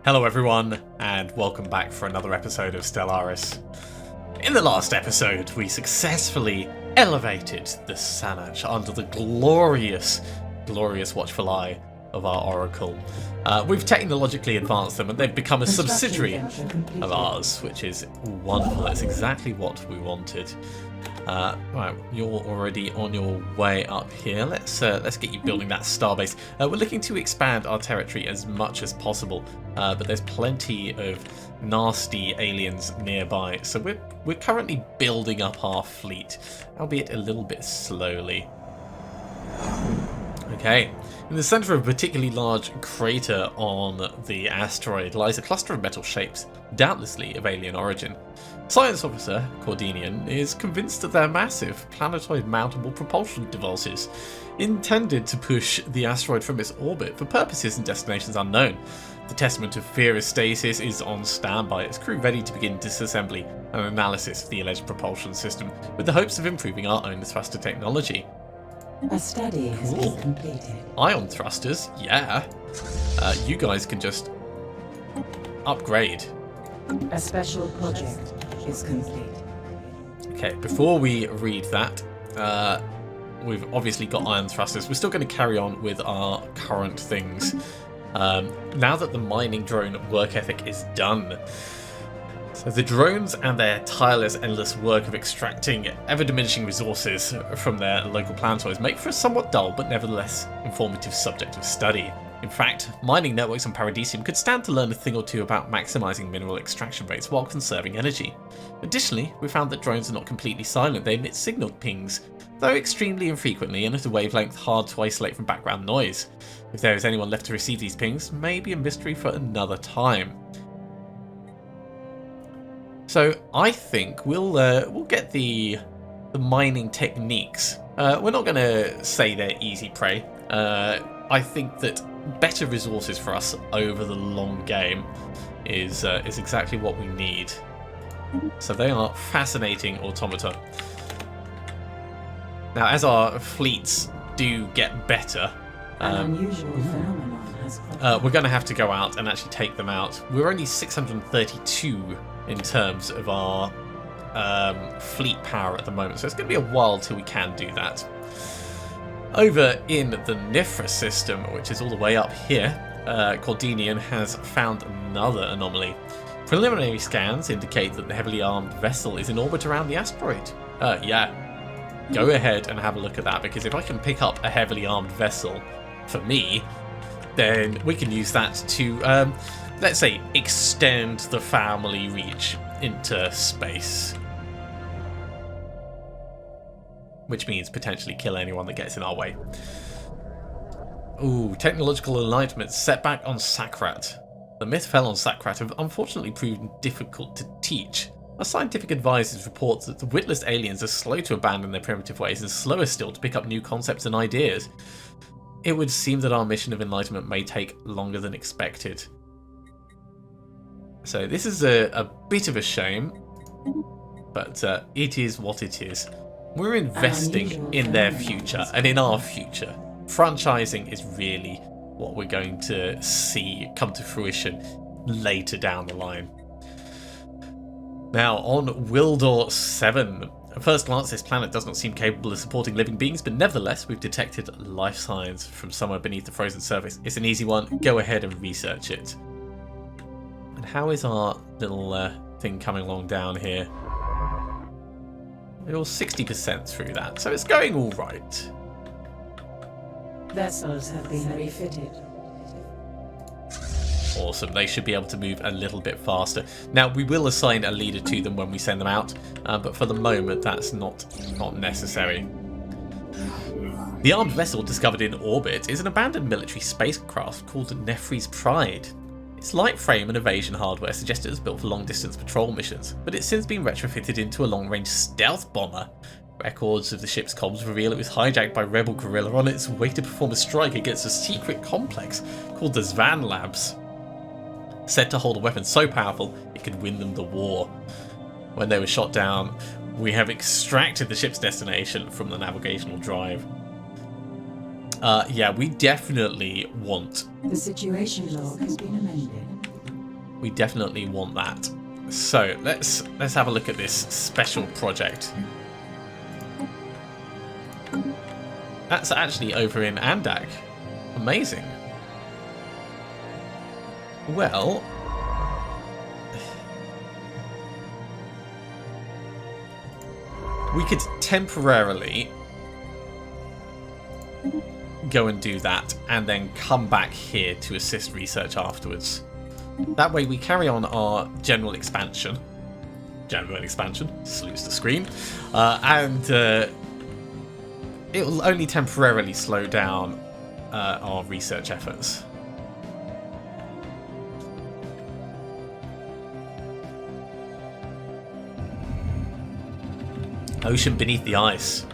Hello everyone, and welcome back for another episode of Stellaris. In the last episode, we successfully elevated the Sanach under the glorious watchful eye of our Oracle. We've technologically advanced them, and they've become a subsidiary of ours, which is wonderful. That's exactly what we wanted. Right, you're already on your way up here. Let's get you building that starbase. We're looking to expand our territory as much as possible, but there's plenty of nasty aliens nearby. So we're currently building up our fleet, albeit a little bit slowly. Okay, in the centre of a particularly large crater on the asteroid lies a cluster of metal shapes, doubtlessly of alien origin. Science officer Cordinian is convinced that they're massive, planetoid mountable propulsion devices intended to push the asteroid from its orbit for purposes and destinations unknown. The testament of Fear's stasis is on standby, its crew ready to begin disassembly and analysis of the alleged propulsion system, with the hopes of improving our own thruster technology. A study has been completed. Ion thrusters, yeah. You guys can just upgrade. A special project is complete. Okay, before we read that, we've obviously got ion thrusters. We're still going to carry on with our current things. Now that the mining drone work ethic is done. So the drones and their tireless, endless work of extracting ever-diminishing resources from their local planetoids make for a somewhat dull but nevertheless informative subject of study. In fact, mining networks on Paradisium could stand to learn a thing or two about maximising mineral extraction rates while conserving energy. Additionally, we found that drones are not completely silent. They emit signal pings, though extremely infrequently and at a wavelength hard to isolate from background noise. If there is anyone left to receive these pings, may be a mystery for another time. So I think we'll get the mining techniques. We're not going to say they're easy prey. I think that better resources for us over the long game is exactly what we need. So they are fascinating automata. Now, as our fleets do get better, An unusual phenomenon has we're going to have to go out and actually take them out. We're only 632 in terms of our fleet power at the moment, so it's going to be a while till we can do that. Over in the Nifra system, which is all the way up here, Cordinian has found another anomaly. Preliminary scans indicate that the heavily armed vessel is in orbit around the asteroid. Yeah, go ahead and have a look at that, because if I can pick up a heavily armed vessel for me, then we can use that to, let's say, extend the family reach into space. Which means potentially kill anyone that gets in our way. Ooh, technological enlightenment setback on Sakrat. The myth fell on Sakrat have unfortunately proven difficult to teach. Our scientific advisors report that the witless aliens are slow to abandon their primitive ways and slower still to pick up new concepts and ideas. It would seem that our mission of enlightenment may take longer than expected. So this is a bit of a shame, but it is what it is. We're investing in their future and in our future. Franchising is really what we're going to see come to fruition later down the line. Now, on Wildor 7. At first glance, this planet does not seem capable of supporting living beings, but nevertheless, we've detected life signs from somewhere beneath the frozen surface. It's an easy one. Go ahead and research it. And how is our little thing coming along down here? We're all 60% through that, so it's going all right. Vessels have been refitted. Awesome, they should be able to move a little bit faster. Now, we will assign a leader to them when we send them out, but for the moment, that's not necessary. The armed vessel discovered in orbit is an abandoned military spacecraft called Necroid's Pride. Its light frame and evasion hardware suggest it was built for long-distance patrol missions, but it's since been retrofitted into a long-range stealth bomber. Records of the ship's comms reveal it was hijacked by rebel guerrilla on its way to perform a strike against a secret complex called the Zvan Labs. Said to hold a weapon so powerful it could win them the war. When they were shot down, we have extracted the ship's destination from the navigational drive. Yeah, we definitely want... The situation log has been amended. We definitely want that. So let's have a look at this special project. That's actually over in Andak. Amazing. Well, we could temporarily go and do that and then come back here to assist research afterwards. That way we carry on our general expansion. Salutes the screen. And it will only temporarily slow down our research efforts. Ocean beneath the ice.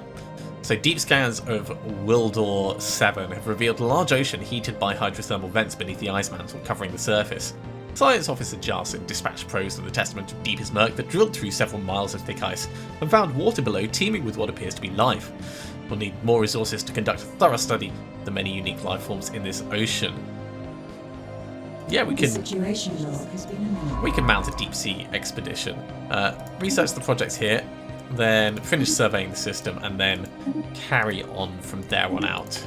So deep scans of Wildor 7 have revealed a large ocean heated by hydrothermal vents beneath the ice mantle covering the surface. Science Officer Jarson dispatched probes to the testament of deepest murk that drilled through several miles of thick ice and found water below teeming with what appears to be life. We'll need more resources to conduct a thorough study of the many unique life forms in this ocean. Yeah, we can mount a deep sea expedition. Research the projects here, then finish surveying the system, and then carry on from there on out.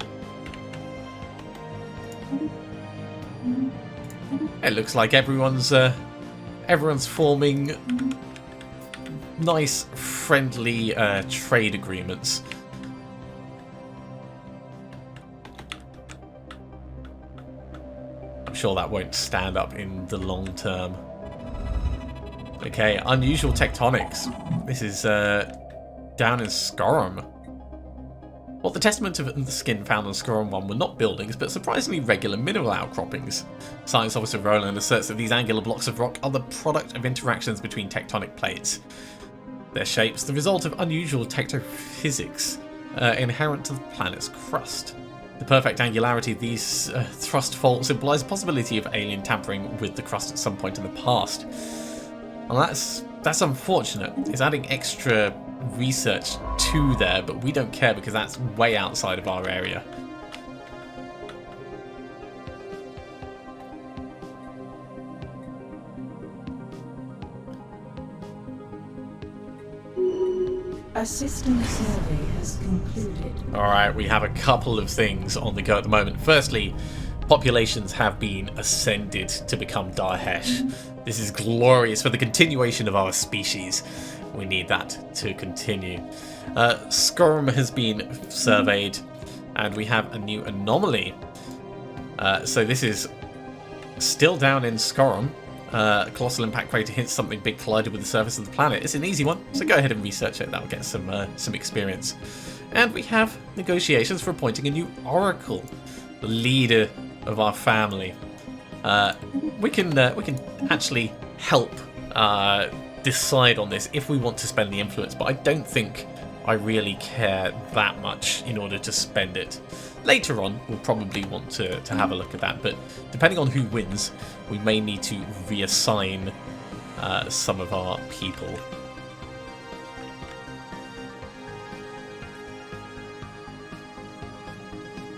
It looks like everyone's forming nice, friendly trade agreements. I'm sure that won't stand up in the long term. Okay, unusual tectonics. This is down in Skorum. What the testament of the skin found on Skorum 1 were not buildings, but surprisingly regular mineral outcroppings. Science Officer Roland asserts that these angular blocks of rock are the product of interactions between tectonic plates. Their shapes, the result of unusual tectophysics inherent to the planet's crust. The perfect angularity of these thrust faults implies a possibility of alien tampering with the crust at some point in the past. Well, that's unfortunate. It's adding extra research to there, but we don't care because that's way outside of our area. A system survey has concluded. Alright, we have a couple of things on the go at the moment. Firstly, populations have been ascended to become Dahesh. This is glorious for the continuation of our species. We need that to continue. Skorum has been surveyed, and we have a new anomaly. So this is still down in Skorum. Colossal impact crater hints something big collided with the surface of the planet. It's an easy one, so go ahead and research it. That'll get some experience. And we have negotiations for appointing a new oracle, the leader of our family. We can actually help decide on this if we want to spend the influence, but I don't think I really care that much in order to spend it. Later on, we'll probably want to have a look at that, but depending on who wins, we may need to reassign some of our people.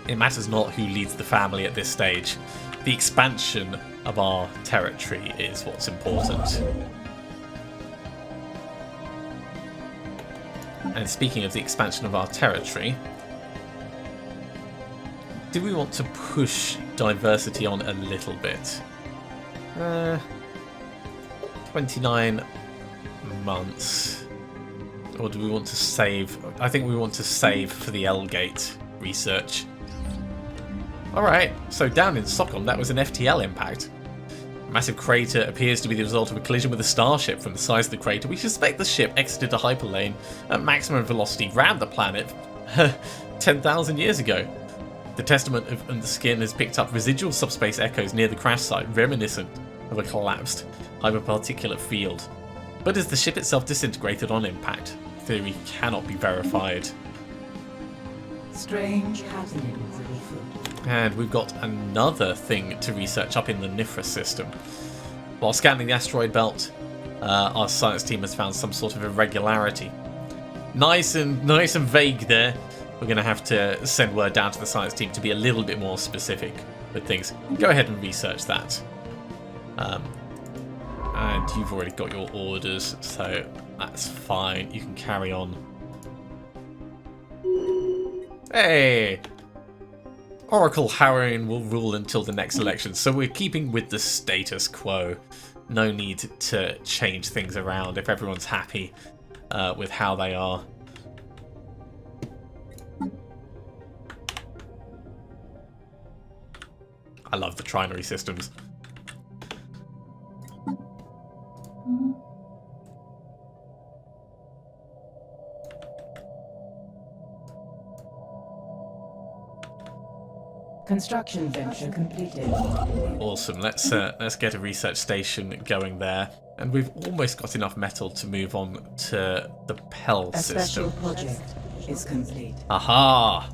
It matters not who leads the family at this stage. The expansion of our territory is what's important. And speaking of the expansion of our territory, do we want to push diversity on a little bit? 29 months. Or do we want to save? I think we want to save for the L-Gate research. Alright, so down in Stockholm, that was an FTL impact. A massive crater appears to be the result of a collision with a starship. From the size of the crater, we suspect the ship exited a hyperlane at maximum velocity, rammed the planet 10,000 years ago. The testament of the skin has picked up residual subspace echoes near the crash site, reminiscent of a collapsed hyperparticulate field. But is the ship itself disintegrated on impact? Theory cannot be verified. Strange happenings afoot. And we've got another thing to research up in the Nifra system. While scanning the asteroid belt, our science team has found some sort of irregularity. Nice and vague there. We're going to have to send word down to the science team to be a little bit more specific with things. Go ahead and research that. And you've already got your orders, so that's fine. You can carry on. Hey! Oracle Harrowing will rule until the next election, so we're keeping with the status quo. No need to change things around if everyone's happy with how they are. I love the trinary systems. Construction venture completed. Awesome. Let's get a research station going there, and we've almost got enough metal to move on to the Pell A system. special project is complete. Aha!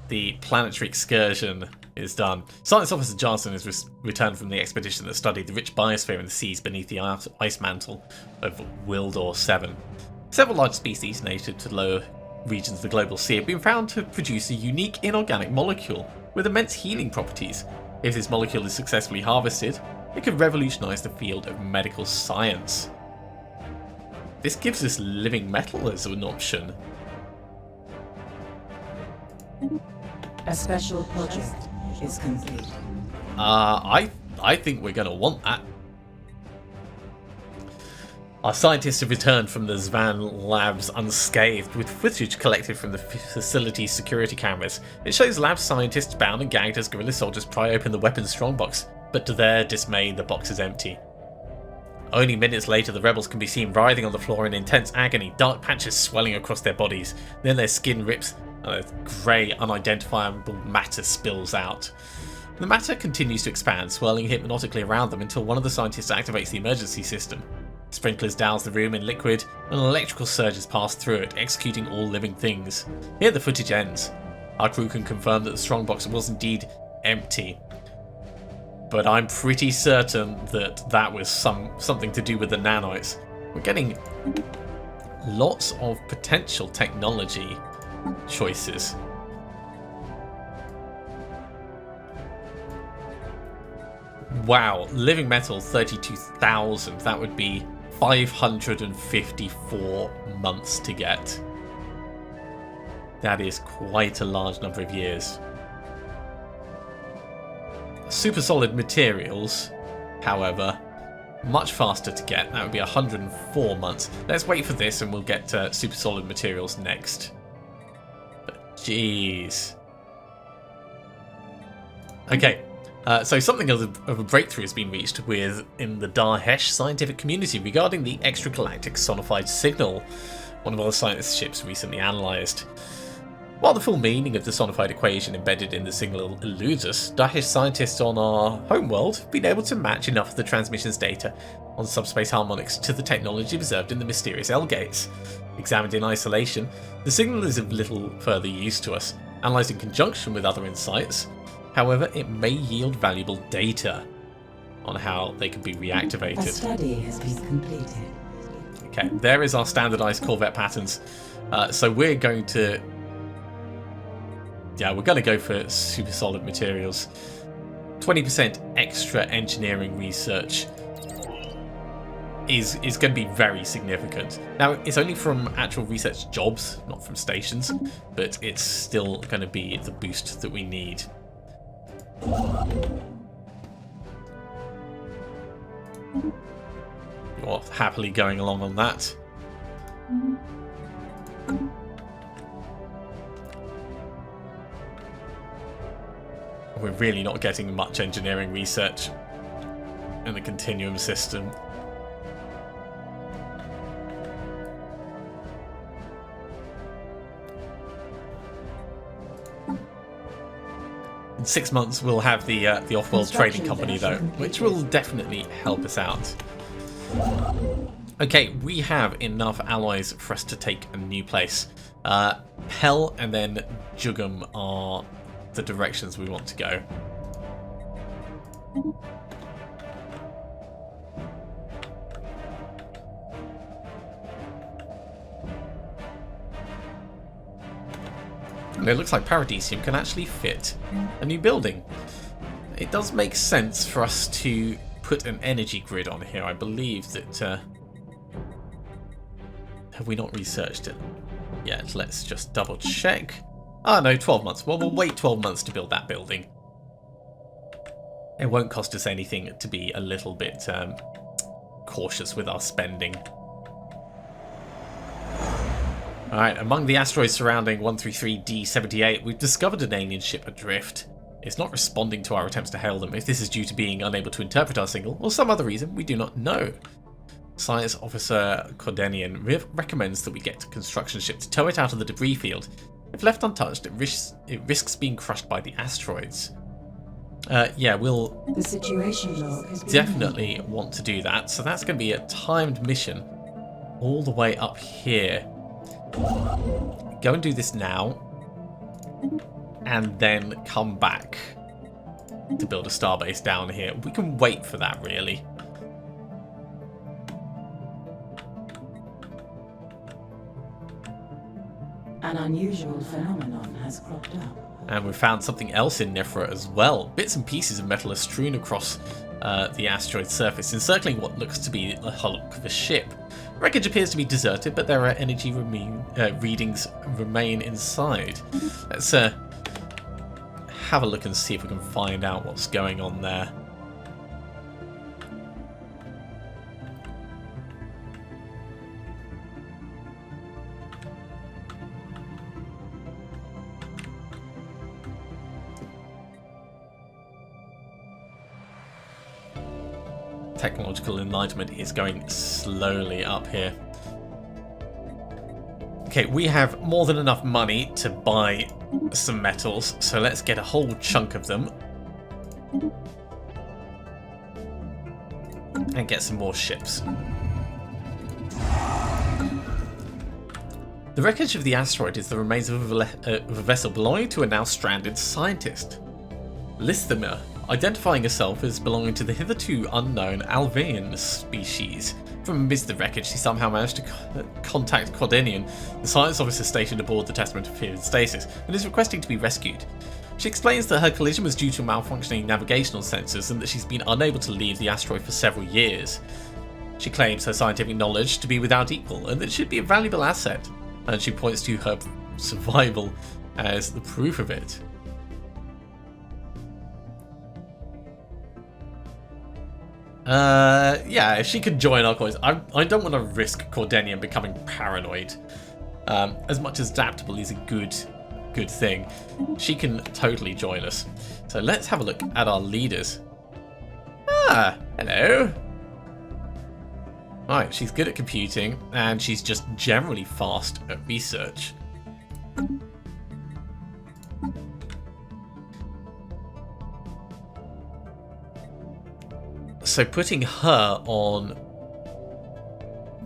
The planetary excursion is done. Science Officer Johnson has returned from the expedition that studied the rich biosphere in the seas beneath the ice mantle of Wildor 7. Several large species native to the lower regions of the global sea have been found to produce a unique inorganic molecule with immense healing properties. If this molecule is successfully harvested, it could revolutionize the field of medical science. This gives us living metal as an option. A special project is complete. I think we're going to want that. Our scientists have returned from the Zvan labs unscathed, with footage collected from the facility's security cameras. It shows lab scientists bound and gagged as guerrilla soldiers pry open the weapons strongbox, but to their dismay, the box is empty. Only minutes later, the rebels can be seen writhing on the floor in intense agony, dark patches swelling across their bodies. Then their skin rips, and a grey, unidentifiable matter spills out. The matter continues to expand, swirling hypnotically around them until one of the scientists activates the emergency system. Sprinklers douse the room in liquid, and electrical surges pass through it, executing all living things. Here the footage ends. Our crew can confirm that the strongbox was indeed empty, but I'm pretty certain that that was something to do with the nanites. We're getting lots of potential technology choices. Wow, living metal 32,000. That would be 554 months to get. That is quite a large number of years. Super solid materials, however, much faster to get. That would be 104 months. Let's wait for this and we'll get to super solid materials next. But jeez. Okay. So something of a breakthrough has been reached in the Dahesh scientific community regarding the extragalactic sonified signal one of our scientists' ships recently analysed. While the full meaning of the sonified equation embedded in the signal eludes us, Dahesh scientists on our homeworld have been able to match enough of the transmission's data on subspace harmonics to the technology observed in the mysterious L-gates. Examined in isolation, the signal is of little further use to us. Analysed in conjunction with other insights, however, it may yield valuable data on how they can be reactivated. A study has been completed. Okay, there is our standardized Corvette patterns. So we're going to... Yeah, we're going to go for super solid materials. 20% extra engineering research is going to be very significant. Now, it's only from actual research jobs, not from stations, but it's still going to be the boost that we need. You're happily going along on that. We're really not getting much engineering research in the continuum system. In 6 months, we'll have the off-world trading company, though, which will definitely help us out. Okay, we have enough alloys for us to take a new place. Pell and then Jugum are the directions we want to go. And it looks like Paradisium can actually fit a new building. It does make sense for us to put an energy grid on here. I believe that... have we not researched it yet? Let's just double check. Ah, no, 12 months. Well, we'll wait 12 months to build that building. It won't cost us anything to be a little bit cautious with our spending. Alright, among the asteroids surrounding 133D78, we've discovered an alien ship adrift. It's not responding to our attempts to hail them. If this is due to being unable to interpret our signal, or some other reason, we do not know. Science Officer Cordenian recommends that we get a construction ship to tow it out of the debris field. If left untouched, it risks being crushed by the asteroids. Yeah, we'll The situation log has been definitely want to do that. So that's going to be a timed mission all the way up here. Go and do this now, and then come back to build a starbase down here. We can wait for that, really. An unusual phenomenon has cropped up. And we've found something else in Necroid as well. Bits and pieces of metal are strewn across the asteroid's surface, encircling what looks to be the hulk of a ship. Wreckage appears to be deserted, but there are energy readings remain inside. Let's have a look and see if we can find out what's going on there. Technological enlightenment is going slowly up here. Okay, we have more than enough money to buy some metals, so let's get a whole chunk of them. And get some more ships. The wreckage of the asteroid is the remains of a vessel belonging to a now stranded scientist. Listhamer, identifying herself as belonging to the hitherto unknown Alvean species. From amidst the wreckage, she somehow managed to contact Cordenian, the science officer stationed aboard the Testament of Fear in stasis, and is requesting to be rescued. She explains that her collision was due to malfunctioning navigational sensors and that she's been unable to leave the asteroid for several years. She claims her scientific knowledge to be without equal and that it should be a valuable asset, and she points to her survival as the proof of it. Yeah, if she could join our cause. I don't want to risk Cordenian becoming paranoid. As much as adaptable is a good thing, she can totally join us. So let's have a look at our leaders. Ah, hello. Right, she's good at computing, and she's just generally fast at research. So putting her on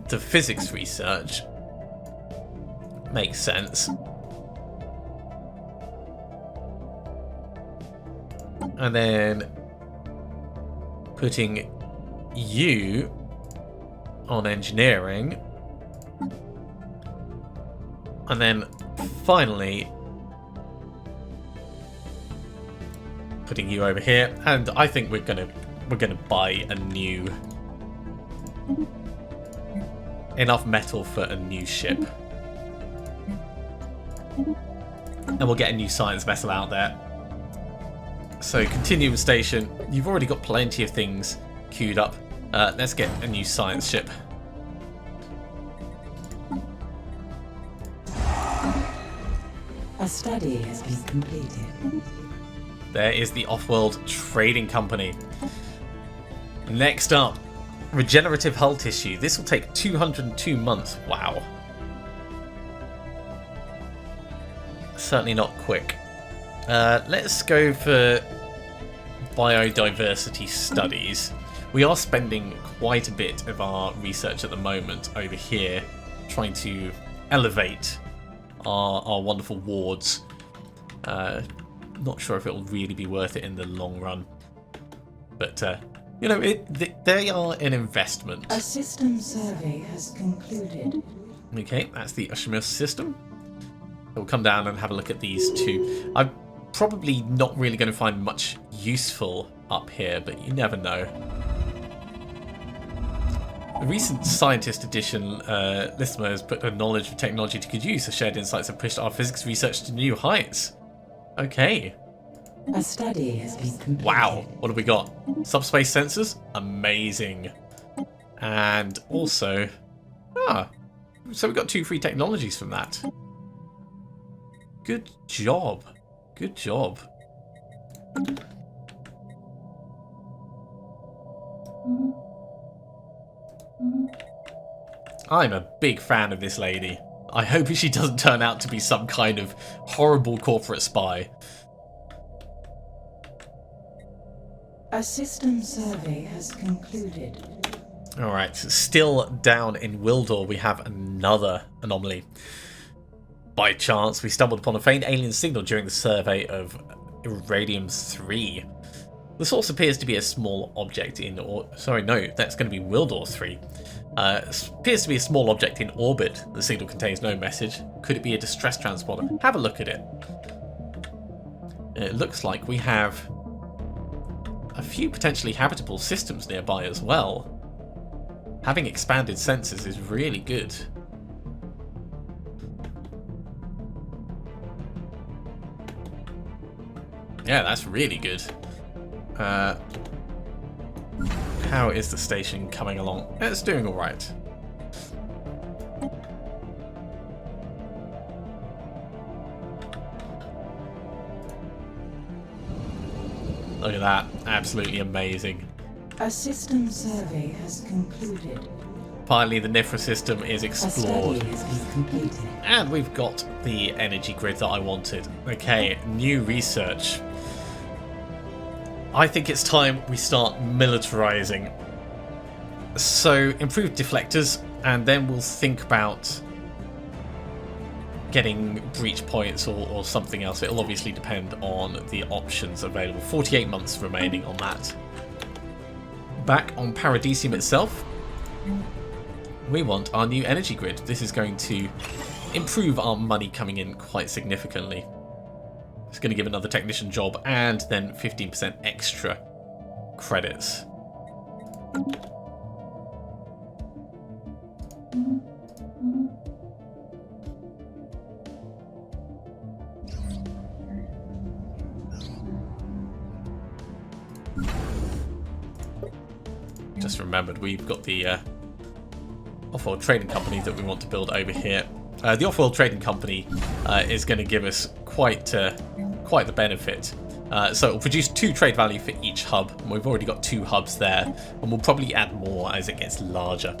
the physics research makes sense. And then putting you on engineering. And then finally putting you over here. And I think we're gonna buy a new enough metal for a new ship. And we'll get a new science vessel out there. So continuum station, you've already got plenty of things queued up. Let's get a new science ship. A study has been completed. There is the Off-World Trading Company. Next up, regenerative hull tissue. This will take 202 months. Wow. Certainly not quick. Let's go for Biodiversity Studies. We are spending quite a bit of our research at the moment over here, trying to elevate our wonderful wards. Not sure if it'll really be worth it in the long run. But, you know, they are an investment. A system survey has concluded. Okay, that's the Ushamus system. We'll come down and have a look at these two. I'm probably not really going to find much useful up here, but you never know. The recent scientist edition listener has put a knowledge of technology to good use. The shared insights have pushed our physics research to new heights. Okay. A study has been completed. Wow, what have we got? Subspace sensors? Amazing. And also... so we got 2 free technologies from that. Good job. Good job. I'm a big fan of this lady. I hope she doesn't turn out to be some kind of horrible corporate spy. A system survey has concluded. Alright, still down in Wildor we have another anomaly. By chance, we stumbled upon a faint alien signal during the survey of Irradium-3. The source appears to be a small object in... Sorry, no, that's going to be Wildor 3. Appears to be a small object in orbit. The signal contains no message. Could it be a distress transporter? Have a look at it. It looks like we have a few potentially habitable systems nearby as well. Having expanded sensors is really good. Yeah, that's really good. How is the station coming along? It's doing alright. Look at that. Absolutely amazing. A system survey has concluded. Finally, the Nifra system is explored. A study has been completed. And we've got the energy grid that I wanted. Okay, new research. I think it's time we start militarizing. So, improved deflectors, and then we'll think about getting breach points or something else. It'll obviously depend on the options available. 48 months remaining on that. Back on Paradisium itself, we want our new energy grid. This is going to improve our money coming in quite significantly. It's going to give another technician job and then 15% extra credits. Just remembered we've got the off-world trading company that we want to build over here. The off-world trading company is going to give us quite the benefit. So it'll produce 2 trade value for each hub, and we've already got 2 hubs there, and we'll probably add more as it gets larger.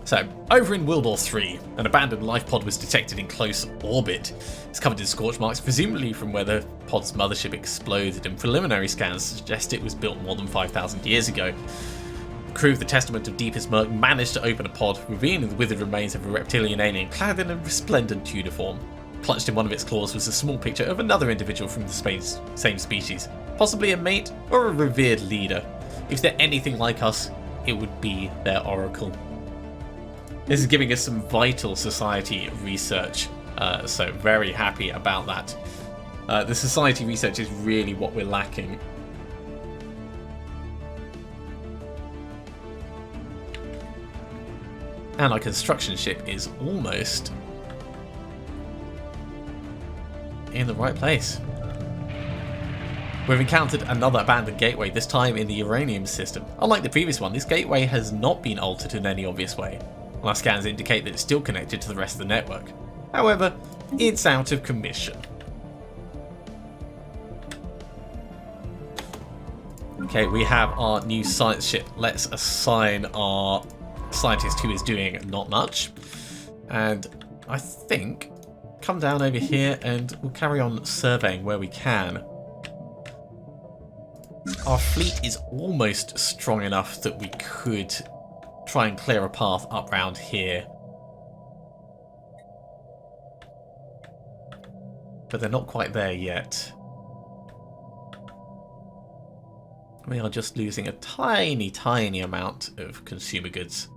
So, over in Wildor 3, an abandoned life pod was detected in close orbit. It's covered in scorch marks, presumably from where the pod's mothership exploded, and preliminary scans suggest it was built more than 5,000 years ago. The crew of the Testament of Deepest Murk managed to open a pod, revealing the withered remains of a reptilian alien clad in a resplendent uniform. Clutched in one of its claws was a small picture of another individual from the same species, possibly a mate or a revered leader. If they're anything like us, it would be their oracle. This is giving us some vital society research, so very happy about that. The society research is really what we're lacking. And our construction ship is almost in the right place. We've encountered another abandoned gateway, this time in the uranium system. Unlike the previous one, this gateway has not been altered in any obvious way. Our scans indicate that it's still connected to the rest of the network. However, it's out of commission. Okay, we have our new science ship. Let's assign our scientist who is doing not much. And I think come down over here and we'll carry on surveying where we can. Our fleet is almost strong enough that we could try and clear a path up round here. But they're not quite there yet. We are just losing a tiny, tiny amount of consumer goods.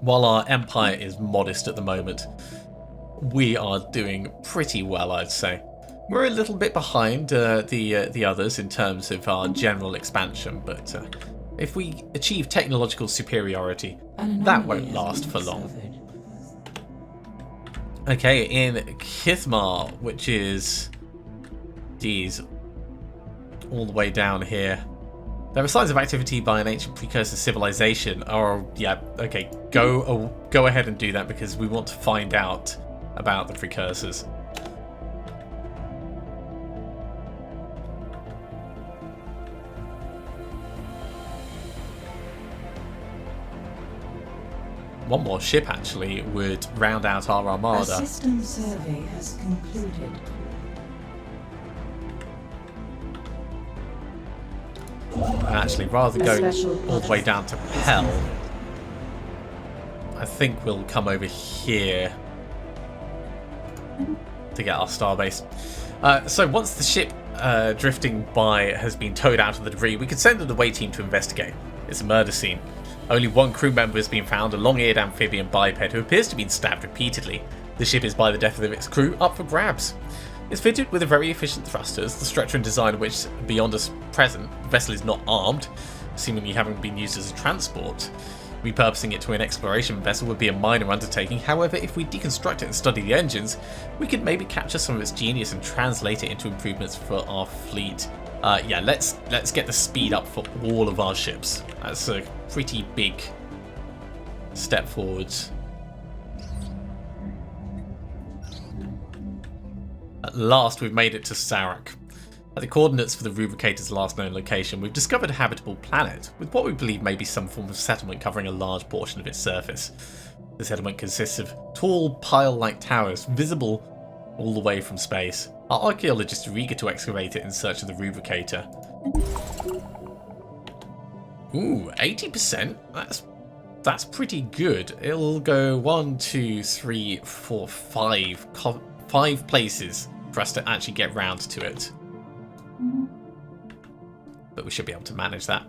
While our empire is modest at the moment, we are doing pretty well, I'd say. We're a little bit behind the others in terms of our general expansion, but if we achieve technological superiority, that won't last for long. Okay, in Kithmar, which is, geez, all the way down here, there are signs of activity by an ancient precursor civilization. Oh, yeah, okay, go ahead and do that because we want to find out about the precursors. One more ship actually would round out our armada. A system survey has concluded. And actually, rather than go all the way down to Hell, I think we'll come over here to get our starbase. So once the ship drifting by has been towed out of the debris, we could send an away team to investigate. It's a murder scene. Only one crew member has been found, a long-eared amphibian biped who appears to have been stabbed repeatedly. The ship is, by the death of its crew, up for grabs. It's fitted with a very efficient thrusters, the structure and design of which beyond us present. The vessel is not armed, seemingly having been used as a transport. Repurposing it to an exploration vessel would be a minor undertaking. However, if we deconstruct it and study the engines, we could maybe capture some of its genius and translate it into improvements for our fleet. Yeah, let's get the speed up for all of our ships. That's a pretty big step forwards. At last, we've made it to Sarak. At the coordinates for the Rubricator's last known location, we've discovered a habitable planet with what we believe may be some form of settlement covering a large portion of its surface. The settlement consists of tall, pile-like towers visible all the way from space. Our archaeologists are eager to excavate it in search of the Rubricator. Ooh, 80%? That's pretty good. It'll go 1, 2, 3, 4, 5. 5 places for us to actually get round to it. But we should be able to manage that.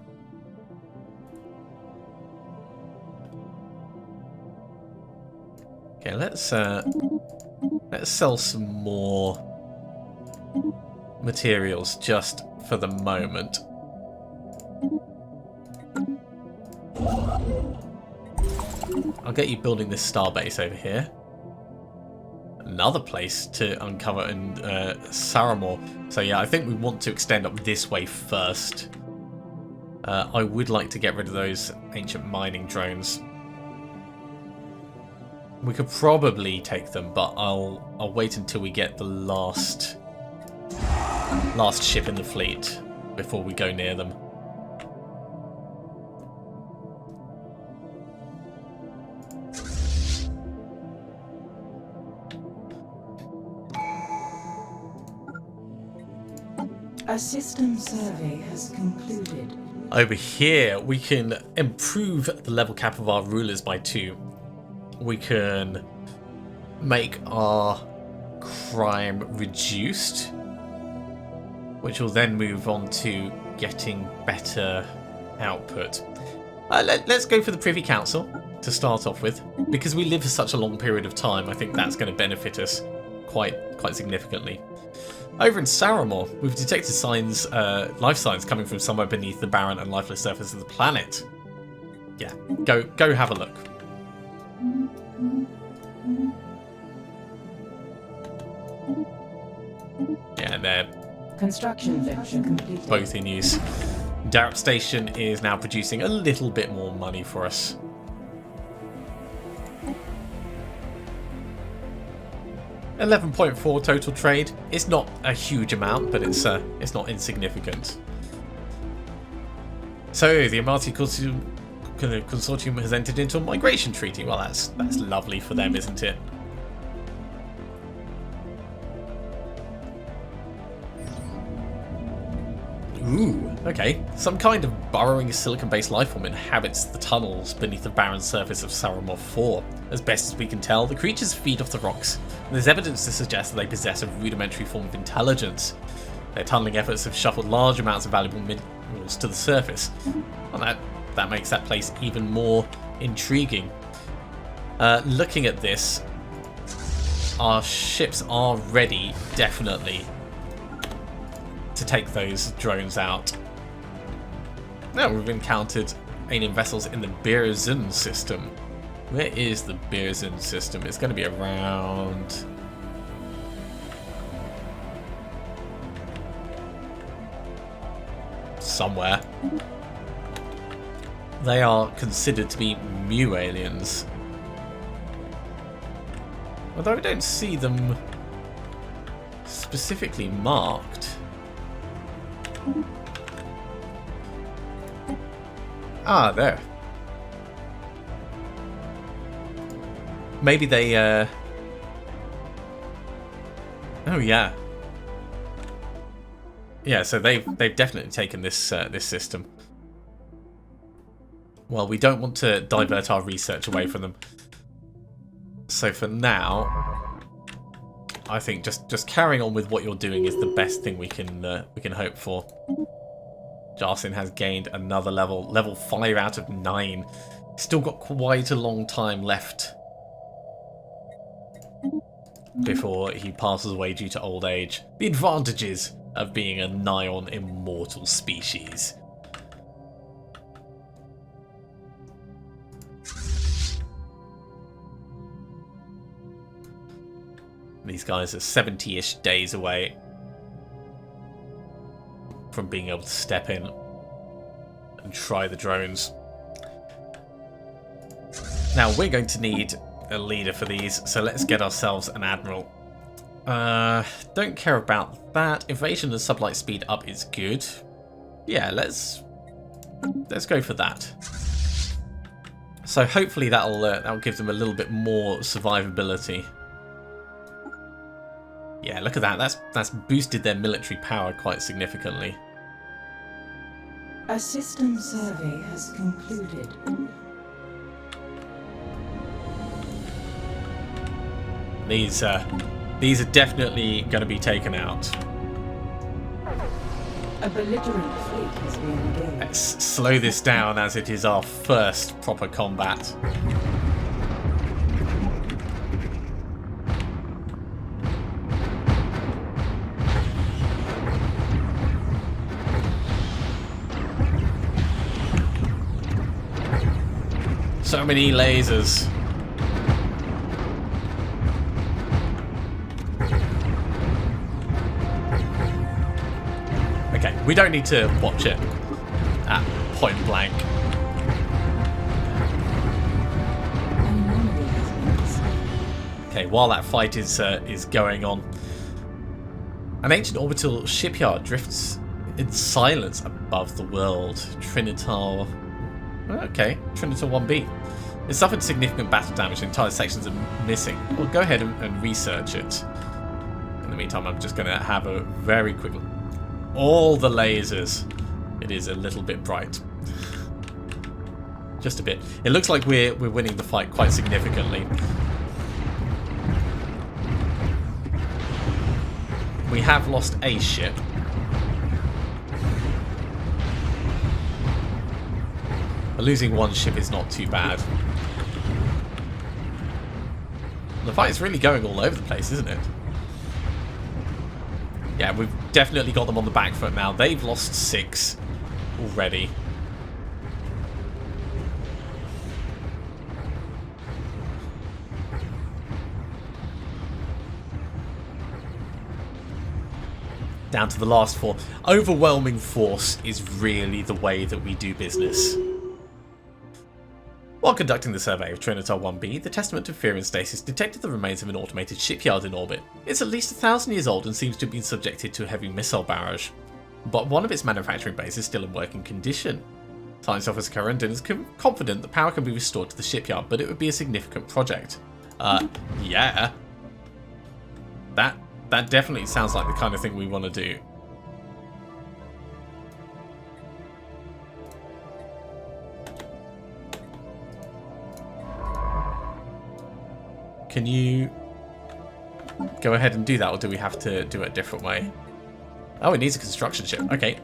Okay, let's sell some more materials just for the moment. I'll get you building this starbase over here. Another place to uncover in Saramor. So yeah, I think we want to extend up this way first. I would like to get rid of those ancient mining drones. We could probably take them, but I'll wait until we get the last ship in the fleet before we go near them. A system survey has concluded. Over here, we can improve the level cap of our rulers by 2. We can make our crime reduced, which will then move on to getting better output. Let's go for the Privy Council to start off with, because we live for such a long period of time. I think that's going to benefit us quite significantly. Over in Saramor, we've detected signs, life signs coming from somewhere beneath the barren and lifeless surface of the planet. Yeah, go have a look. Yeah, they're Construction venture completed. both in use. Darup Station is now producing a little bit more money for us. $11.4 total trade. It's not a huge amount, but it's not insignificant. So the Amati Consortium has entered into a migration treaty. Well, that's lovely for them, isn't it? Ooh, okay. Some kind of burrowing silicon-based lifeform inhabits the tunnels beneath the barren surface of Saramor 4. As best as we can tell, the creatures feed off the rocks, and there's evidence to suggest that they possess a rudimentary form of intelligence. Their tunneling efforts have shuffled large amounts of valuable minerals to the surface, and that makes that place even more intriguing. Looking at this, our ships are ready, definitely, to take those drones out. Now we've encountered alien vessels in the Birzun system. Where is the Birzun system? It's going to be around... somewhere. They are considered to be Mu aliens. Although I don't see them specifically marked. Ah, there. Maybe they, oh, yeah. Yeah, so they've definitely taken this this system. Well, we don't want to divert our research away from them. So for now, I think just carrying on with what you're doing is the best thing we can hope for. Jarsin has gained another level 5 out of 9. Still got quite a long time left before he passes away due to old age. The advantages of being a nigh-on immortal species. These guys are 70-ish days away from being able to step in and try the drones. Now we're going to need a leader for these, so let's get ourselves an admiral. Don't care about that. Evasion and sublight speed up is good. Yeah, let's go for that. So hopefully that'll give them a little bit more survivability. Yeah, look at that. That's boosted their military power quite significantly. A system survey has concluded. These are definitely going to be taken out. A belligerent fleet has been engaged. Let's slow this down as it is our first proper combat. So many lasers. Okay, we don't need to watch it at point blank. Okay, while that fight is going on, an ancient orbital shipyard drifts in silence above the world. Trinitar. Okay, Trinitar 1B. It suffered significant battle damage. Entire sections are missing. Well, go ahead and research it. In the meantime, I'm just going to have a very quick look. All the lasers. It is a little bit bright. Just a bit. It looks like we're winning the fight quite significantly. We have lost a ship. Losing one ship is not too bad. The fight is really going all over the place, isn't it? Yeah, we've definitely got them on the back foot now. They've lost 6 already. Down to the last 4. Overwhelming force is really the way that we do business. While conducting the survey of Trinitar 1B, the Testament of Fear and Stasis detected the remains of an automated shipyard in orbit. It's at least 1,000 years old and seems to have been subjected to a heavy missile barrage. But one of its manufacturing bays is still in working condition. Science Officer Currendon is confident that power can be restored to the shipyard, but it would be a significant project. Yeah. That definitely sounds like the kind of thing we want to do. Can you go ahead and do that, or do we have to do it a different way? Oh, it needs a construction ship. Okay.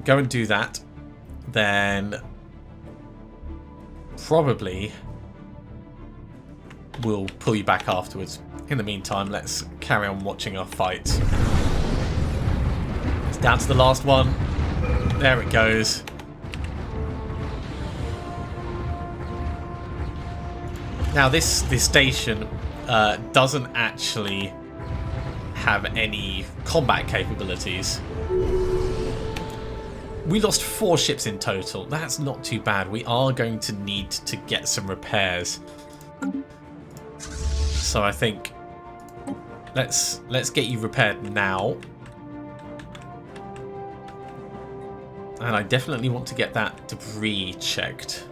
Go and do that. Then probably will pull you back afterwards. In the meantime, let's carry on watching our fight. It's down to the last one. There it goes. Now this station doesn't actually have any combat capabilities. We lost 4 ships in total. That's not too bad. We are going to need to get some repairs. So I think let's get you repaired now. And I definitely want to get that debris checked.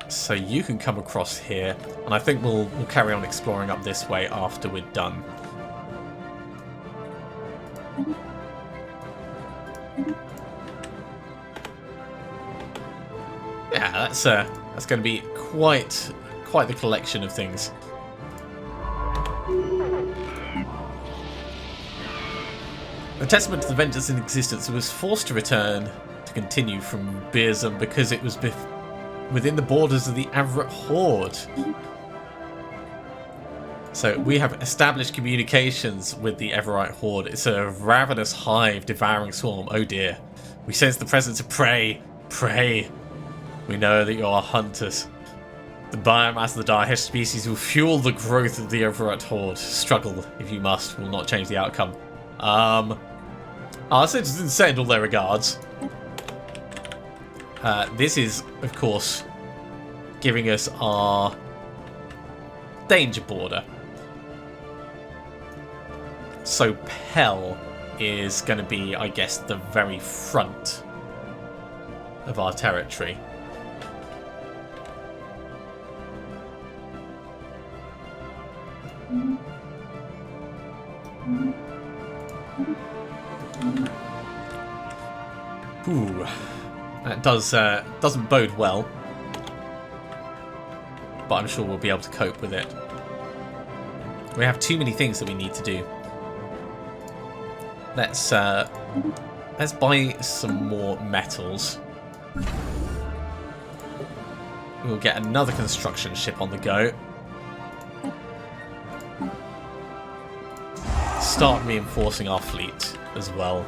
So you can come across here, and I think we'll carry on exploring up this way after we're done. Yeah, that's going to be quite the collection of things. A testament to the vengeance in existence, was forced to return to continue from Beersum because it was within the borders of the Averett Horde. So we have established communications with the Everite Horde. It's a ravenous hive, devouring swarm. Oh dear. We sense the presence of prey. Prey. We know that you are hunters. The biomass of the Daesh species will fuel the growth of the Everite Horde. Struggle, if you must, will not change the outcome. Our citizens send all their regards. This is, of course, giving us our danger border. So Pell is going to be, I guess, the very front of our territory. Ooh, that doesn't bode well, but I'm sure we'll be able to cope with it. We have too many things that we need to do. Let's buy some more metals. We'll get another construction ship on the go. Start reinforcing our fleet as well.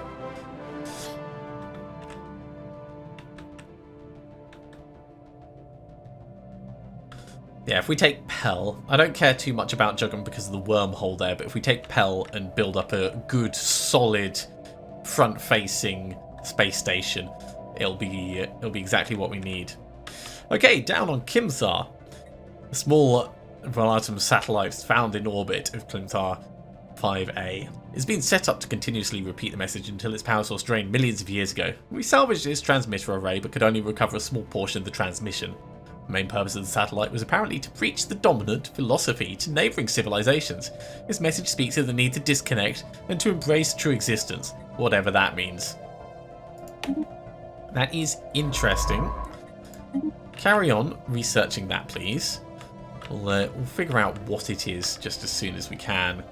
Yeah, if we take Pell, I don't care too much about Juggum because of the wormhole there, but if we take Pell and build up a good, solid, front-facing space station, it'll be exactly what we need. Okay, down on Kimthar, a small Volatum satellite found in orbit of Kimthar 5A. It's been set up to continuously repeat the message until its power source drained millions of years ago. We salvaged its transmitter array, but could only recover a small portion of the transmission. The main purpose of the satellite was apparently to preach the dominant philosophy to neighbouring civilizations. This message speaks of the need to disconnect and to embrace true existence, whatever that means. That is interesting. Carry on researching that, please. We'll figure out what it is just as soon as we can.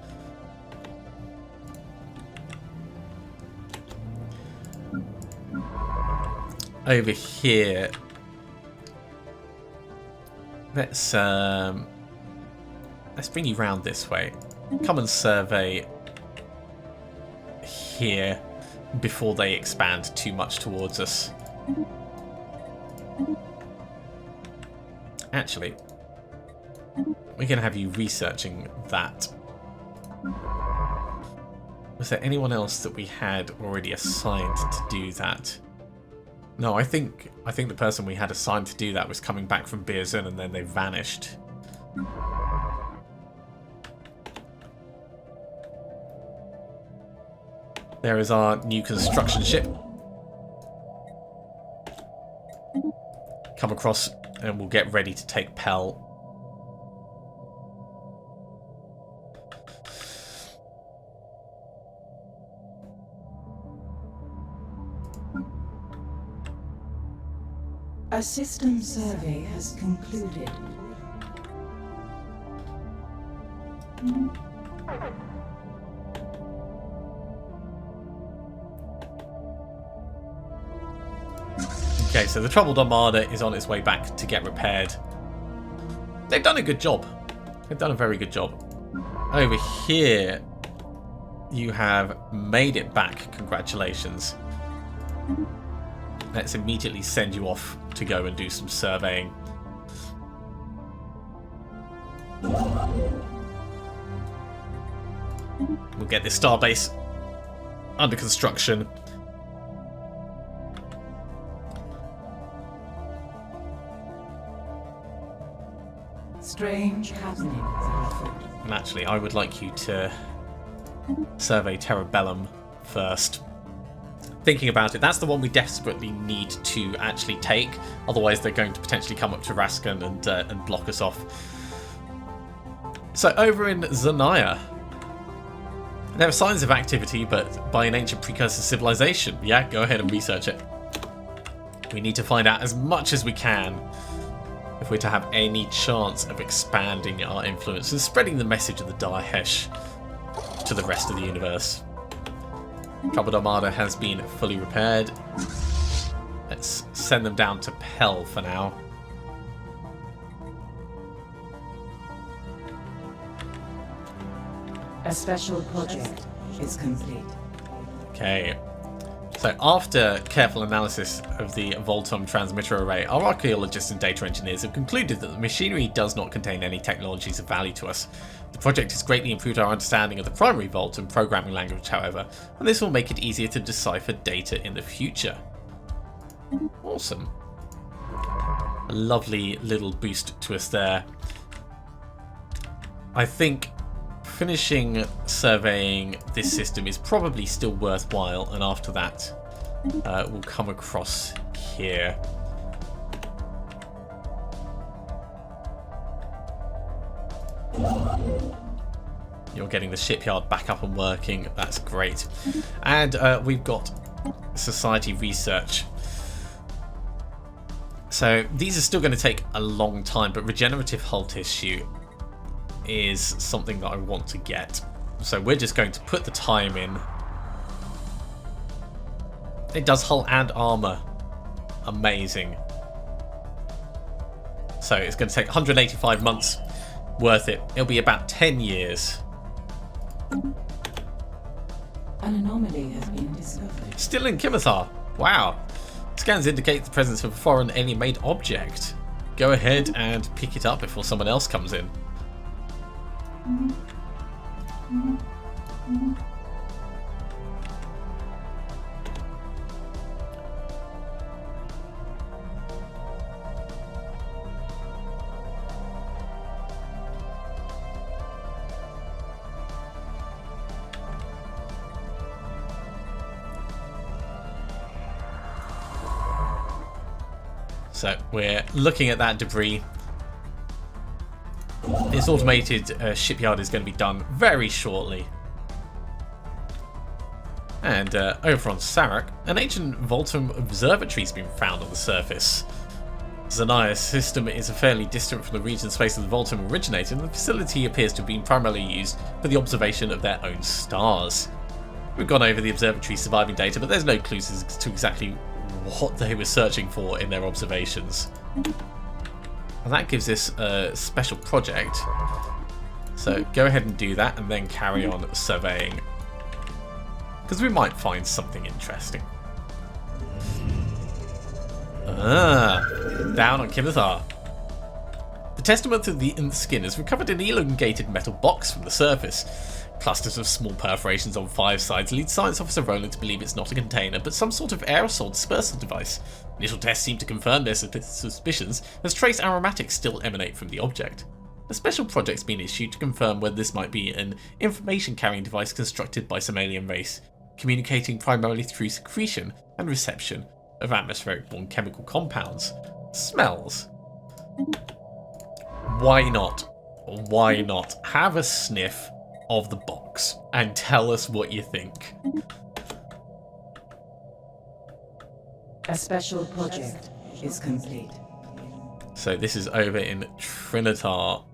Over here, let's bring you round this way. Come and survey here before they expand too much towards us. Actually, we're going to have you researching that. Was there anyone else that we had already assigned to do that? No, I think the person we had assigned to do that was coming back from Beerzun and then they vanished. There is our new construction ship. Come across and we'll get ready to take Pell. A system survey has concluded. Okay, so the troubled armada is on its way back to get repaired. They've done a good job. They've done a very good job. Over here, you have made it back. Congratulations. Let's immediately send you off to go and do some surveying. We'll get this starbase under construction. Strange happenings are afoot. And actually, I would like you to survey Terrabellum first. Thinking about it, that's the one we desperately need to actually take. Otherwise, they're going to potentially come up to Raskan and block us off. So over in Zanaya, there are signs of activity, but by an ancient precursor civilization. Yeah, go ahead and research it. We need to find out as much as we can if we're to have any chance of expanding our influence and spreading the message of the Daesh to the rest of the universe. Troubled Armada has been fully repaired. Let's send them down to Pell for now. A special project is complete. Okay. So after careful analysis of the Voltum transmitter array, our archaeologists and data engineers have concluded that the machinery does not contain any technologies of value to us. The project has greatly improved our understanding of the primary Voltum programming language, however, and this will make it easier to decipher data in the future. Awesome. A lovely little boost to us there. I think finishing surveying this system is probably still worthwhile, and after that we'll come across here. You're getting the shipyard back up and working. That's great. And we've got society research. So these are still going to take a long time, but regenerative hull tissue is something that I want to get. So we're just going to put the time in. It does hull and armor. Amazing. So it's going to take 185 months. Worth it. It'll be about 10 years. An anomaly has been discovered. Still in Kimitar. Wow. Scans indicate the presence of a foreign alien-made object. Go ahead and pick it up before someone else comes in. So we're looking at that debris. This automated shipyard is going to be done very shortly. And over on Sarek, an ancient Voltum observatory has been found on the surface. Zanaya's system is fairly distant from the region space that the Voltum originated, and the facility appears to have been primarily used for the observation of their own stars. We've gone over the observatory's surviving data, but there's no clues as to exactly what they were searching for in their observations. And that gives us a special project. So go ahead and do that and then carry on surveying, because we might find something interesting. Down on Kimitar. The testament to the nth skin has recovered an elongated metal box from the surface. Clusters of small perforations on 5 sides lead Science Officer Roland to believe it's not a container, but some sort of aerosol dispersal device. Initial tests seem to confirm their suspicions, as trace aromatics still emanate from the object. A special project's been issued to confirm whether this might be an information-carrying device constructed by some alien race, communicating primarily through secretion and reception of atmospheric-borne chemical compounds. Smells. Why not? Why not? Have a sniff of the box and tell us what you think. A special project is complete. So this is over in Trinitar.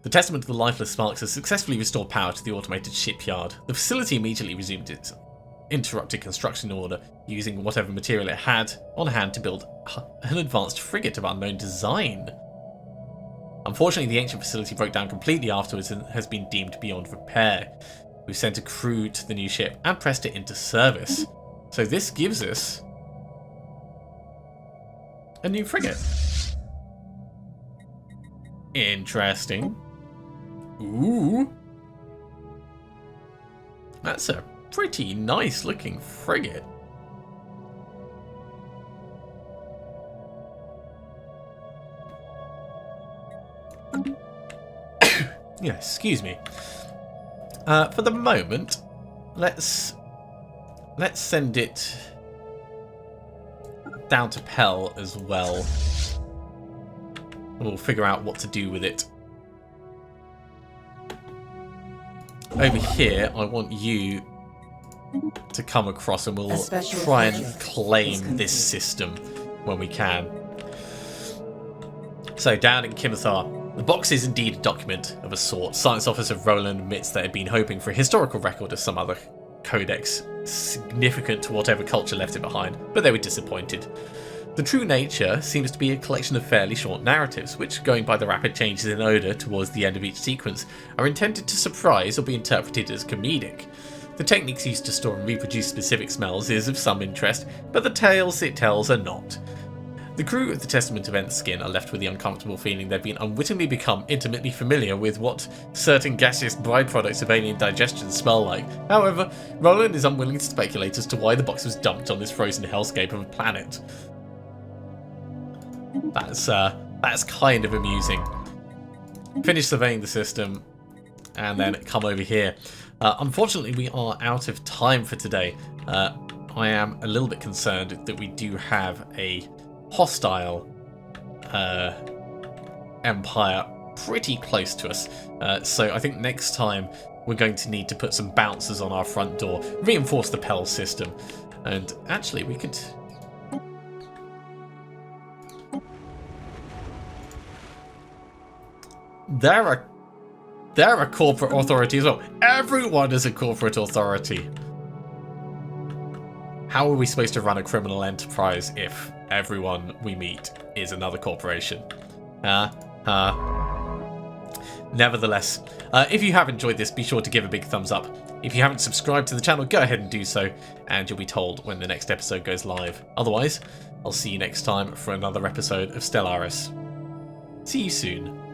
The testament to the lifeless sparks has successfully restored power to the automated shipyard. The facility immediately resumed its interrupted construction order, using whatever material it had on hand to build an advanced frigate of unknown design. Unfortunately, the ancient facility broke down completely afterwards and has been deemed beyond repair. We've sent a crew to the new ship and pressed it into service. So this gives us a new frigate. Interesting. Ooh. That's a pretty nice looking frigate. Yeah, excuse me. For the moment, let's send it down to Pell as well. We'll figure out what to do with it. Over here, I want you to come across and we'll try and claim this system when we can. So down in Kimithar, the box is indeed a document of a sort. Science Officer Roland admits they had been hoping for a historical record of some other codex significant to whatever culture left it behind, but they were disappointed. The true nature seems to be a collection of fairly short narratives, which, going by the rapid changes in odour towards the end of each sequence, are intended to surprise or be interpreted as comedic. The techniques used to store and reproduce specific smells is of some interest, but the tales it tells are not. The crew of the Testament of Nth Skin are left with the uncomfortable feeling they've been unwittingly become intimately familiar with what certain gaseous byproducts of alien digestion smell like. However, Roland is unwilling to speculate as to why the box was dumped on this frozen hellscape of a planet. That's kind of amusing. Finish surveying the system and then come over here. Unfortunately, we are out of time for today. I am a little bit concerned that we do have a hostile empire pretty close to us. So I think next time we're going to need to put some bouncers on our front door, reinforce the Pell system, and actually we could... They're a corporate authority as well. Everyone is a corporate authority. How are we supposed to run a criminal enterprise if everyone we meet is another corporation? Nevertheless, if you have enjoyed this, be sure to give a big thumbs up. If you haven't subscribed to the channel, go ahead and do so, and you'll be told when the next episode goes live. Otherwise, I'll see you next time for another episode of Stellaris. See you soon.